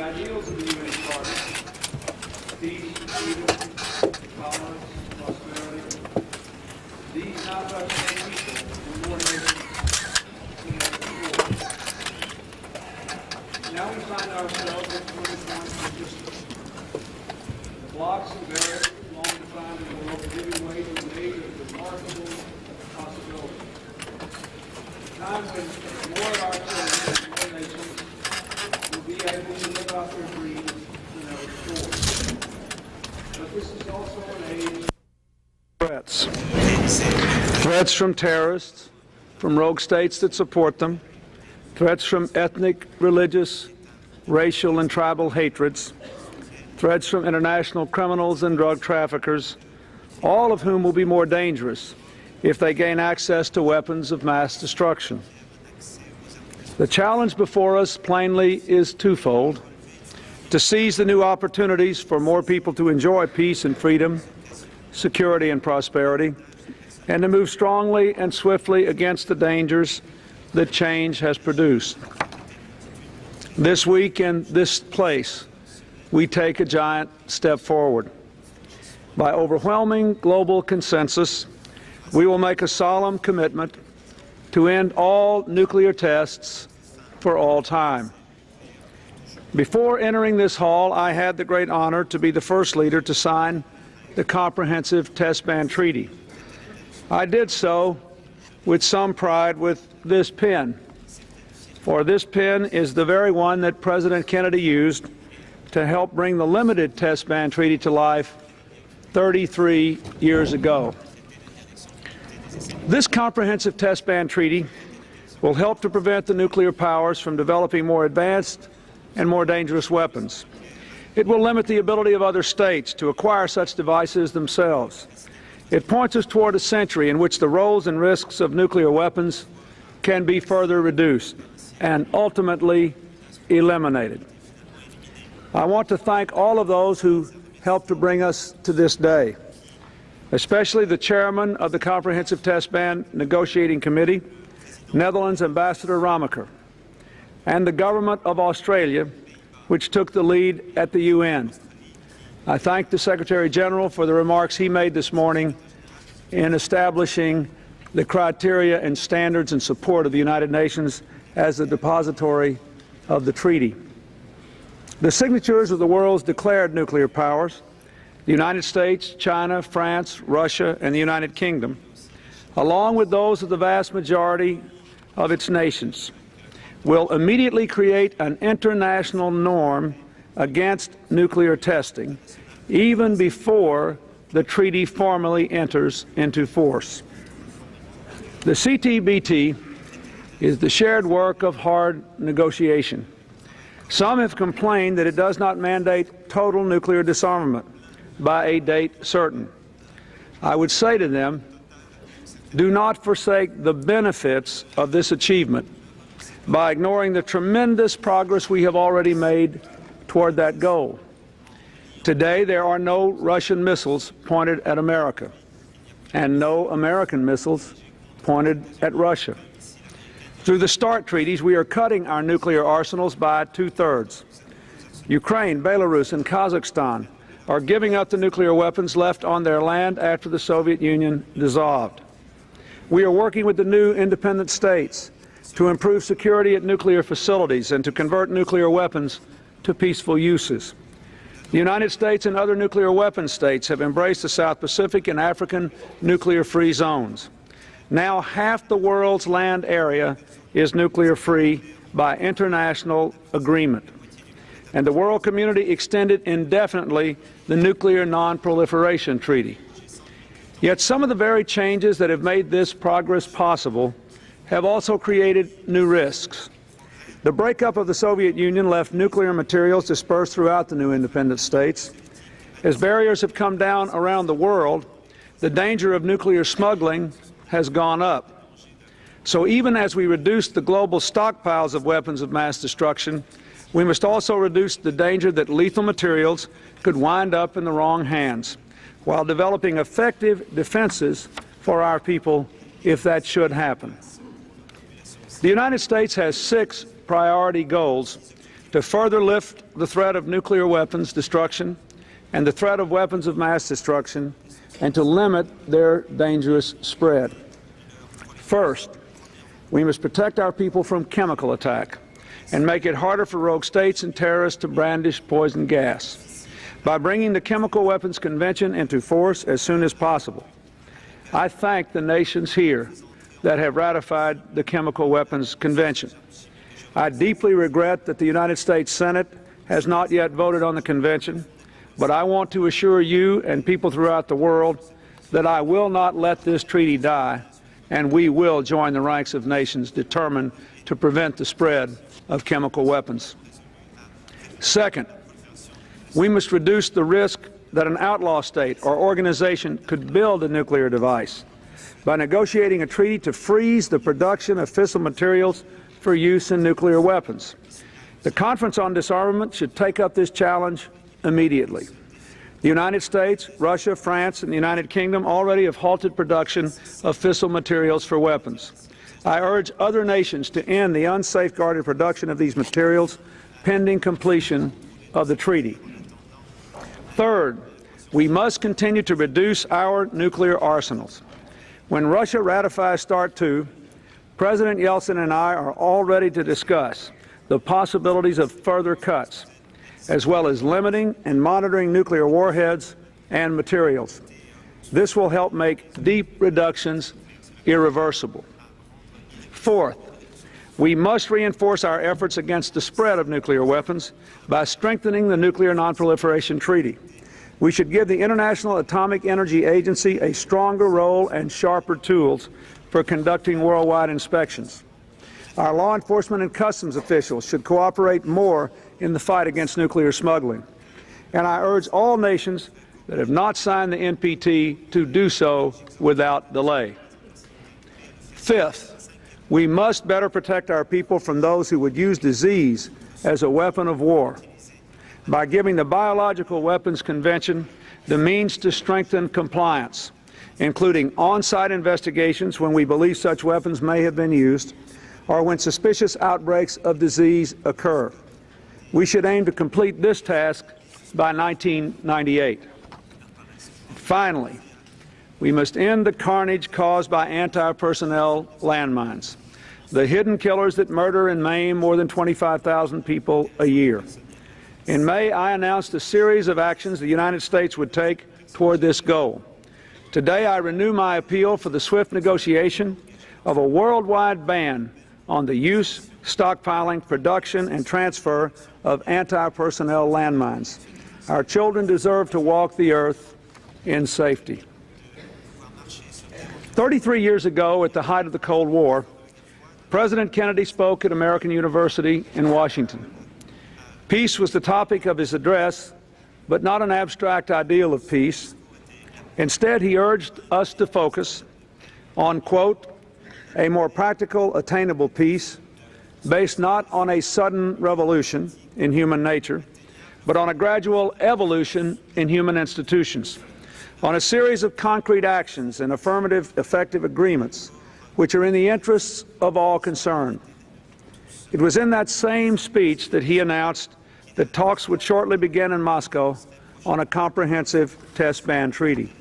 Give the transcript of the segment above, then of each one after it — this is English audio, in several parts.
ideals of the UN Charter, peace, freedom, tolerance, prosperity, these now touch more people in more nations than ever before. Now we find ourselves at 20 just the blocks and barriers long defined in the world are giving way to an age of remarkable possibility. A time when more of our children in more nations will be able to live out their dreams than ever before. But this is also an age of threats. Threats from terrorists, from rogue states that support them, threats from ethnic, religious, racial, and tribal hatreds, threats from international criminals and drug traffickers, all of whom will be more dangerous if they gain access to weapons of mass destruction. The challenge before us, plainly, is twofold: to seize the new opportunities for more people to enjoy peace and freedom, security and prosperity, and to move strongly and swiftly against the dangers that change has produced. This week in this place, we take a giant step forward. By overwhelming global consensus, we will make a solemn commitment to end all nuclear tests for all time. Before entering this hall, I had the great honor to be the first leader to sign the Comprehensive Test Ban Treaty. I did so with some pride with this pen, for this pen is the very one that President Kennedy used to help bring the limited test ban treaty to life 33 years ago. This comprehensive test ban treaty will help to prevent the nuclear powers from developing more advanced and more dangerous weapons. It will limit the ability of other states to acquire such devices themselves. It points us toward a century in which the roles and risks of nuclear weapons can be further reduced and ultimately eliminated. I want to thank all of those who helped to bring us to this day, especially the chairman of the Comprehensive Test Ban Negotiating Committee, Netherlands Ambassador Ramaker, and the government of Australia, which took the lead at the UN. I thank the Secretary General for the remarks he made this morning in establishing the criteria and standards in support of the United Nations as the depository of the treaty. The signatures of the world's declared nuclear powers, the United States, China, France, Russia, and the United Kingdom, along with those of the vast majority of its nations, will immediately create an international norm against nuclear testing, even before the treaty formally enters into force. The CTBT is the shared work of hard negotiation. Some have complained that it does not mandate total nuclear disarmament by a date certain. I would say to them, do not forsake the benefits of this achievement by ignoring the tremendous progress we have already made toward that goal. Today, there are no Russian missiles pointed at America and no American missiles pointed at Russia. Through the START treaties, we are cutting our nuclear arsenals by 2/3. Ukraine, Belarus, and Kazakhstan are giving up the nuclear weapons left on their land after the Soviet Union dissolved. We are working with the new independent states to improve security at nuclear facilities and to convert nuclear weapons to peaceful uses. The United States and other nuclear weapon states have embraced the South Pacific and African nuclear-free zones. Now half the world's land area is nuclear-free by international agreement. And the world community extended indefinitely the Nuclear Non-Proliferation Treaty. Yet some of the very changes that have made this progress possible have also created new risks. The breakup of the Soviet Union left nuclear materials dispersed throughout the new independent states. As barriers have come down around the world, the danger of nuclear smuggling has gone up. So even as we reduce the global stockpiles of weapons of mass destruction, we must also reduce the danger that lethal materials could wind up in the wrong hands, while developing effective defenses for our people if that should happen. The United States has 6 priority goals to further lift the threat of nuclear weapons destruction and the threat of weapons of mass destruction, and to limit their dangerous spread. First, we must protect our people from chemical attack and make it harder for rogue states and terrorists to brandish poison gas by bringing the Chemical Weapons Convention into force as soon as possible. I thank the nations here that have ratified the Chemical Weapons Convention. I deeply regret that the United States Senate has not yet voted on the convention, but I want to assure you and people throughout the world that I will not let this treaty die, and we will join the ranks of nations determined to prevent the spread of chemical weapons. Second, we must reduce the risk that an outlaw state or organization could build a nuclear device by negotiating a treaty to freeze the production of fissile materials for use in nuclear weapons. The Conference on Disarmament should take up this challenge immediately. The United States, Russia, France, and the United Kingdom already have halted production of fissile materials for weapons. I urge other nations to end the unsafeguarded production of these materials pending completion of the treaty. Third, we must continue to reduce our nuclear arsenals. When Russia ratifies START II, President Yeltsin and I are all ready to discuss the possibilities of further cuts, as well as limiting and monitoring nuclear warheads and materials. This will help make deep reductions irreversible. Fourth, we must reinforce our efforts against the spread of nuclear weapons by strengthening the Nuclear Nonproliferation Treaty. We should give the International Atomic Energy Agency a stronger role and sharper tools for conducting worldwide inspections. Our law enforcement and customs officials should cooperate more in the fight against nuclear smuggling. And I urge all nations that have not signed the NPT to do so without delay. Fifth, we must better protect our people from those who would use disease as a weapon of war by giving the Biological Weapons Convention the means to strengthen compliance, including on-site investigations when we believe such weapons may have been used or when suspicious outbreaks of disease occur. We should aim to complete this task by 1998. Finally, we must end the carnage caused by anti-personnel landmines, the hidden killers that murder and maim more than 25,000 people a year. In May, I announced a series of actions the United States would take toward this goal. Today, I renew my appeal for the swift negotiation of a worldwide ban on the use, stockpiling, production, and transfer of anti-personnel landmines. Our children deserve to walk the earth in safety. 33 years ago, at the height of the Cold War, President Kennedy spoke at American University in Washington. Peace was the topic of his address, but not an abstract ideal of peace. Instead, he urged us to focus on, quote, a more practical, attainable peace based not on a sudden revolution in human nature, but on a gradual evolution in human institutions, on a series of concrete actions and affirmative, effective agreements which are in the interests of all concerned. It was in that same speech that he announced that talks would shortly begin in Moscow on a comprehensive test ban treaty.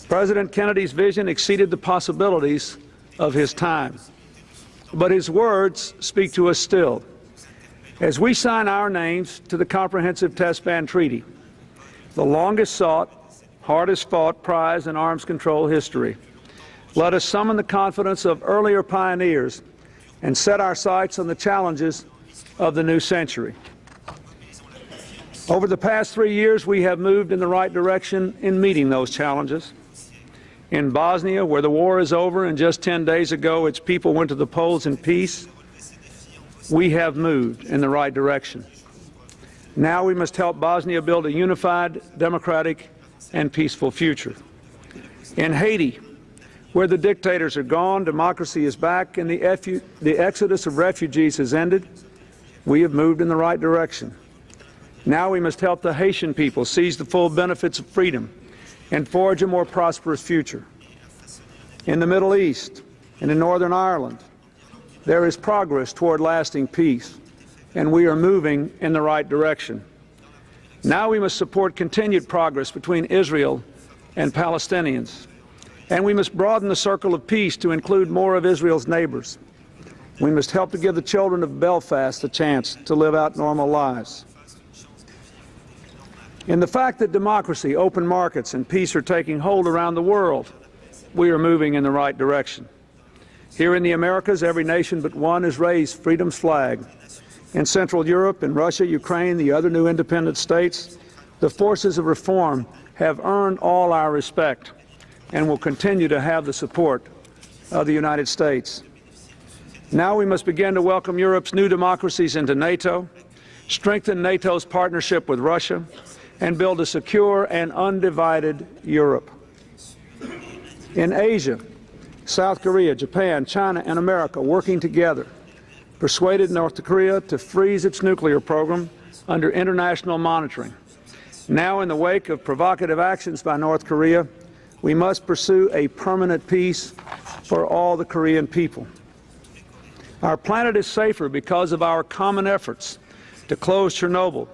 President Kennedy's vision exceeded the possibilities of his time, but his words speak to us still. As we sign our names to the Comprehensive Test Ban Treaty, the longest sought, hardest fought prize in arms control history, let us summon the confidence of earlier pioneers and set our sights on the challenges of the new century. Over the past 3 years, we have moved in the right direction in meeting those challenges. In Bosnia, where the war is over and just 10 days ago its people went to the polls in peace, we have moved in the right direction. Now we must help Bosnia build a unified, democratic, and peaceful future. In Haiti, where the dictators are gone, democracy is back, and the exodus of refugees has ended, we have moved in the right direction. Now we must help the Haitian people seize the full benefits of freedom and forge a more prosperous future. In the Middle East and in Northern Ireland, there is progress toward lasting peace, and we are moving in the right direction. Now we must support continued progress between Israel and Palestinians, and we must broaden the circle of peace to include more of Israel's neighbors. We must help to give the children of Belfast a chance to live out normal lives. In the fact that democracy, open markets, and peace are taking hold around the world, we are moving in the right direction. Here in the Americas, every nation but one has raised freedom's flag. In Central Europe, in Russia, Ukraine, the other new independent states, the forces of reform have earned all our respect and will continue to have the support of the United States. Now we must begin to welcome Europe's new democracies into NATO, strengthen NATO's partnership with Russia, and build a secure and undivided Europe. In Asia, South Korea, Japan, China, and America working together persuaded North Korea to freeze its nuclear program under international monitoring. Now, in the wake of provocative actions by North Korea, we must pursue a permanent peace for all the Korean people. Our planet is safer because of our common efforts to close Chernobyl,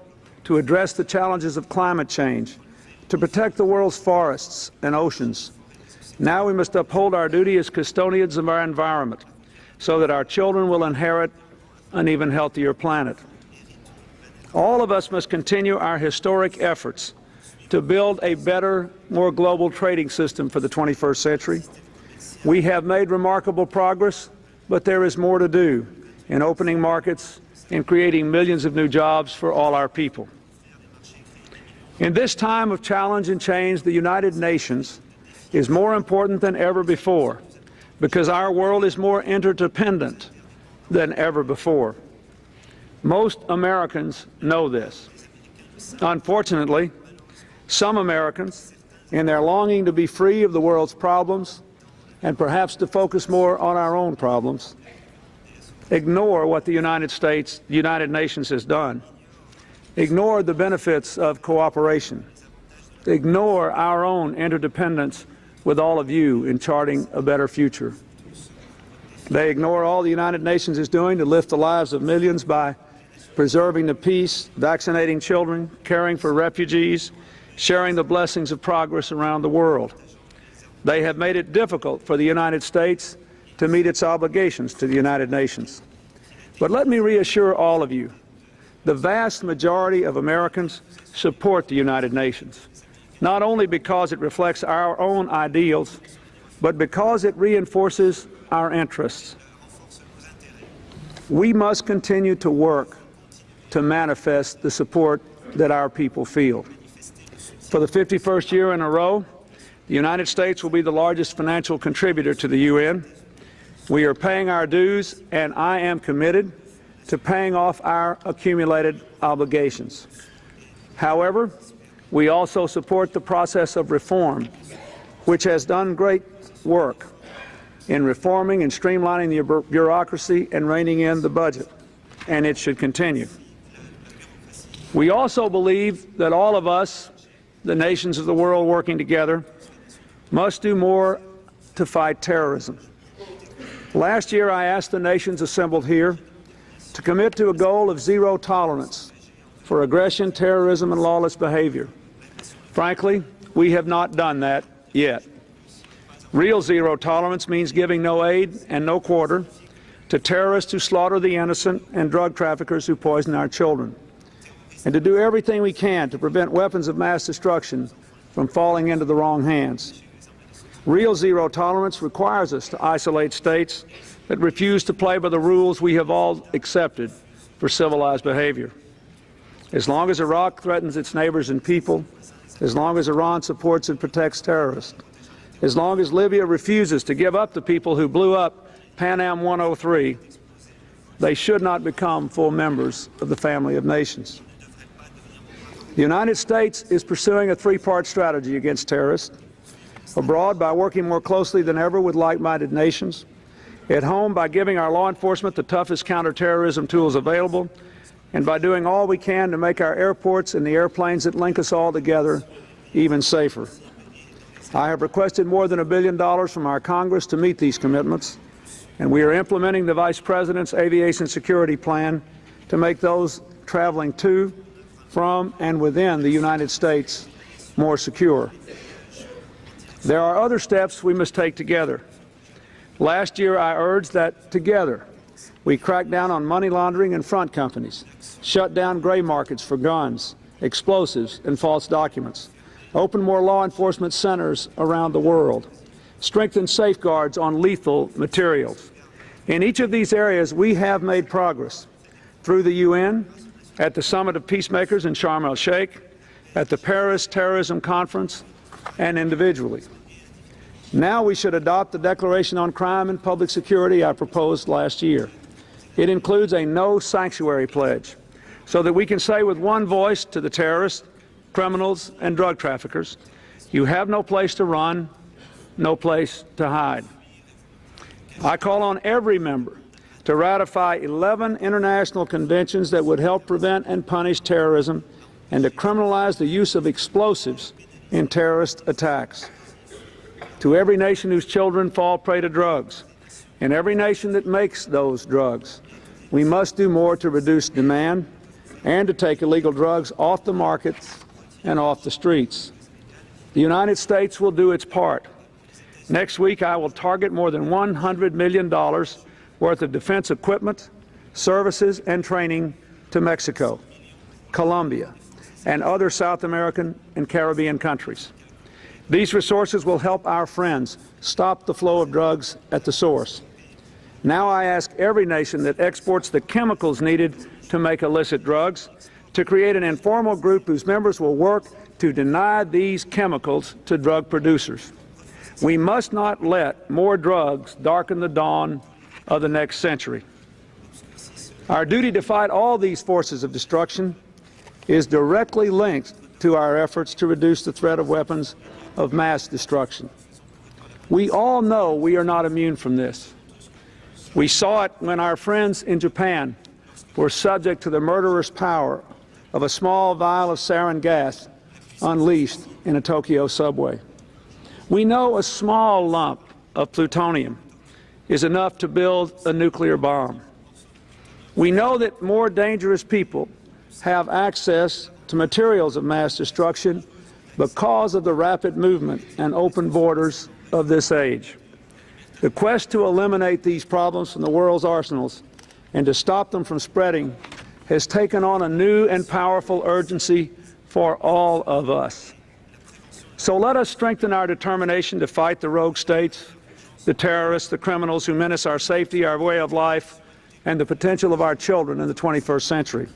to address the challenges of climate change, to protect the world's forests and oceans. Now we must uphold our duty as custodians of our environment so that our children will inherit an even healthier planet. All of us must continue our historic efforts to build a better, more global trading system for the 21st century. We have made remarkable progress, but there is more to do in opening markets and creating millions of new jobs for all our people. In this time of challenge and change, the United Nations is more important than ever before because our world is more interdependent than ever before. Most Americans know this. Unfortunately, some Americans, in their longing to be free of the world's problems and perhaps to focus more on our own problems, ignore what the United Nations has done, ignore the benefits of cooperation, ignore our own interdependence with all of you in charting a better future. They ignore all the United Nations is doing to lift the lives of millions by preserving the peace, vaccinating children, caring for refugees, sharing the blessings of progress around the world. They have made it difficult for the United States to meet its obligations to the United Nations. But let me reassure all of you, the vast majority of Americans support the United Nations, not only because it reflects our own ideals, but because it reinforces our interests. We must continue to work to manifest the support that our people feel. For the 51st year in a row, the United States will be the largest financial contributor to the UN. We are paying our dues, and I am committed to paying off our accumulated obligations. However, we also support the process of reform, which has done great work in reforming and streamlining the bureaucracy and reining in the budget, and it should continue. We also believe that all of us, the nations of the world working together, must do more to fight terrorism. Last year, I asked the nations assembled here to commit to a goal of zero tolerance for aggression, terrorism, and lawless behavior. Frankly, we have not done that yet. Real zero tolerance means giving no aid and no quarter to terrorists who slaughter the innocent and drug traffickers who poison our children, and to do everything we can to prevent weapons of mass destruction from falling into the wrong hands. Real zero tolerance requires us to isolate states that refuse to play by the rules we have all accepted for civilized behavior. As long as Iraq threatens its neighbors and people, as long as Iran supports and protects terrorists, as long as Libya refuses to give up the people who blew up Pan Am 103, they should not become full members of the family of nations. The United States is pursuing a three-part strategy against terrorists: abroad, by working more closely than ever with like-minded nations; at home, by giving our law enforcement the toughest counterterrorism tools available; and by doing all we can to make our airports and the airplanes that link us all together even safer. I have requested more than $1 billion from our Congress to meet these commitments, and we are implementing the Vice President's Aviation Security Plan to make those traveling to, from, and within the United States more secure. There are other steps we must take together. Last year, I urged that together we crack down on money laundering and front companies, shut down gray markets for guns, explosives, and false documents, open more law enforcement centers around the world, strengthen safeguards on lethal materials. In each of these areas, we have made progress through the UN, at the Summit of Peacemakers in Sharm el-Sheikh, at the Paris Terrorism Conference, and individually. Now we should adopt the Declaration on Crime and Public Security I proposed last year. It includes a no sanctuary pledge so that we can say with one voice to the terrorists, criminals, and drug traffickers, you have no place to run, no place to hide. I call on every member to ratify 11 international conventions that would help prevent and punish terrorism and to criminalize the use of explosives in terrorist attacks. To every nation whose children fall prey to drugs, and every nation that makes those drugs, we must do more to reduce demand and to take illegal drugs off the markets and off the streets. The United States will do its part. Next week, I will target more than $100 million worth of defense equipment, services, and training to Mexico, Colombia, and other South American and Caribbean countries. These resources will help our friends stop the flow of drugs at the source. Now I ask every nation that exports the chemicals needed to make illicit drugs to create an informal group whose members will work to deny these chemicals to drug producers. We must not let more drugs darken the dawn of the next century. Our duty to fight all these forces of destruction is directly linked to our efforts to reduce the threat of weapons of mass destruction. We all know we are not immune from this. We saw it when our friends in Japan were subject to the murderous power of a small vial of sarin gas unleashed in a Tokyo subway. We know a small lump of plutonium is enough to build a nuclear bomb. We know that more dangerous people have access to materials of mass destruction because of the rapid movement and open borders of this age. The quest to eliminate these problems from the world's arsenals and to stop them from spreading has taken on a new and powerful urgency for all of us. So let us strengthen our determination to fight the rogue states, the terrorists, the criminals who menace our safety, our way of life, and the potential of our children in the 21st century.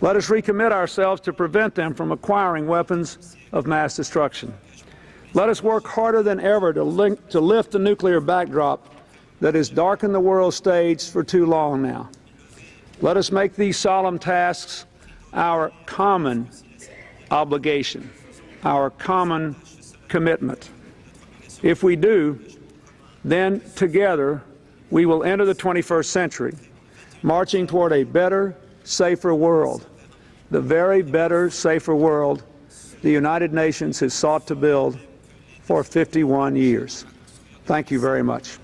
Let us recommit ourselves to prevent them from acquiring weapons of mass destruction. Let us work harder than ever to lift the nuclear backdrop that has darkened the world stage for too long now. Let us make these solemn tasks our common obligation, our common commitment. If we do, then together we will enter the 21st century, marching toward a better, safer world, the very better, safer world the United Nations has sought to build for 51 years. Thank you very much.